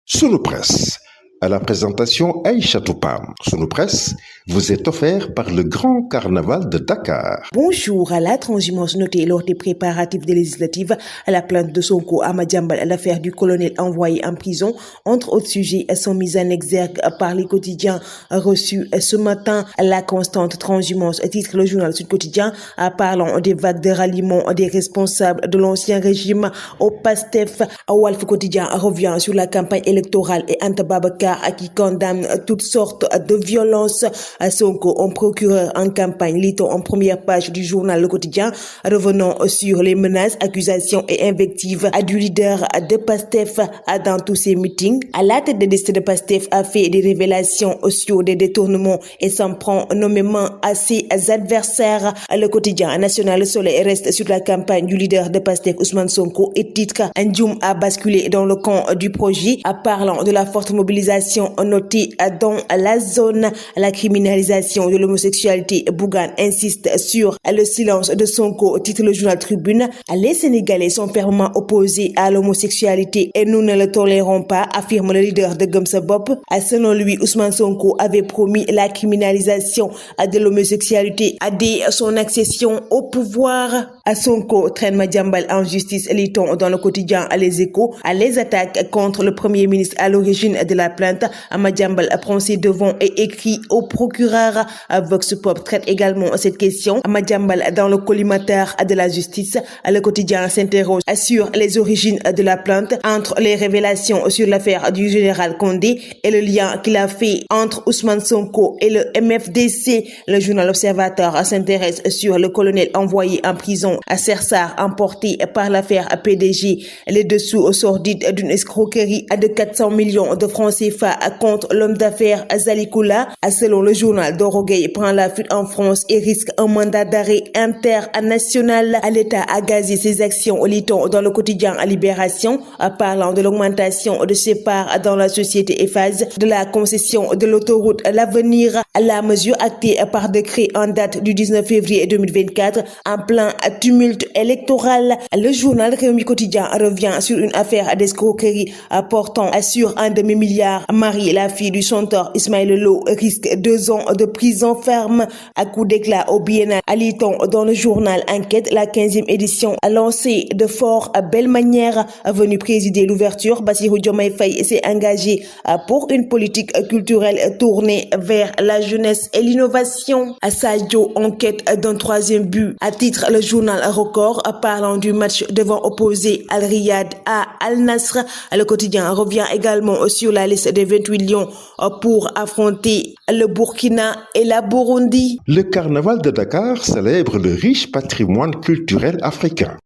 Sunu Presse. À la présentation Aïcha Toupam. Sunu Presse vous est offert par le Grand Carnaval de Dakar. Bonjour. À la transhumance notée lors des préparatifs des législatives à la plainte de Sonko à Madiambal, l'affaire du colonel envoyé en prison, entre autres sujets, sont mis en exergue par les quotidiens reçus ce matin. La constante transhumance titre le journal Sud Quotidien parlant des vagues de ralliement des responsables de l'ancien régime au PASTEF. Walf Quotidien revient sur la campagne électorale et Anta Babacar qui condamne toutes sortes de violences. Sonko, un procureur en campagne, lit-on en première page du journal Le Quotidien, revenant sur les menaces, accusations et invectives du leader de PASTEF dans tous ses meetings. À la tête de liste de PASTEF a fait des révélations sur des détournements et s'en prend nommément à ses adversaires. Le Quotidien national Le Soleil reste sur la campagne du leader de PASTEF Ousmane Sonko et titre Ndioum a basculé dans le camp du projet, parlant de la forte mobilisation notée dans la zone. La criminalisation de l'homosexualité, Bougane insiste sur le silence de Sonko, titre le journal Tribune. Les Sénégalais sont fermement opposés à l'homosexualité et nous ne le tolérons pas, affirme le leader de Gëm Sa Bopp. Selon lui, Ousmane Sonko avait promis la criminalisation de l'homosexualité dès son accession au pouvoir. Sonko traîne Madiambal en justice, lit-on dans le quotidien Les Échos. Les attaques contre le premier ministre à l'origine de la plainte, Madiambal prend ses devants et écrit au procureur. Vox Pop traite également cette question. Madiambal dans le collimateur de la justice. Le quotidien s'interroge sur les origines de la plainte, entre les révélations sur l'affaire du général Condé et le lien qu'il a fait entre Ousmane Sonko et le MFDC. Le journal Observateur s'intéresse sur le colonel envoyé en prison à Sersar, emporté par l'affaire PDG. Les dessous sordides d'une escroquerie de 400 millions de francs CFA contre l'homme d'affaires Zalikoula. Selon le journal, Dorogueye prend la fuite en France et risque un mandat d'arrêt international. L'État a gazé ses actions, lit-on dans le quotidien Libération, parlant de l'augmentation de ses parts dans la société Eiffage, de la concession de l'autoroute L'Avenir. La mesure actée par décret en date du 19 février 2024 en plein tumulte électoral. Le journal Rewmi Quotidien revient sur une affaire d'escroquerie portant sur un demi-milliard. Marie, la fille du chanteur Ismaël Lô, risque 2 ans de prison ferme à coup d'éclat au biennal. Lit-on dans le journal Enquête, la 15e édition lancée de fort belle manière. Venu présider l'ouverture, Bassirou Diomaye Faye s'est engagé pour une politique culturelle tournée vers la jeunesse et l'innovation. Sadio enquête d'un 3e but, à titre le journal Record, parlant du match devant opposer Al Riyad à Al Nasr. Le quotidien revient également sur la liste des 28 lions pour affronter le Burkina et la Burundi. Le Carnaval de Dakar célèbre le riche patrimoine culturel africain.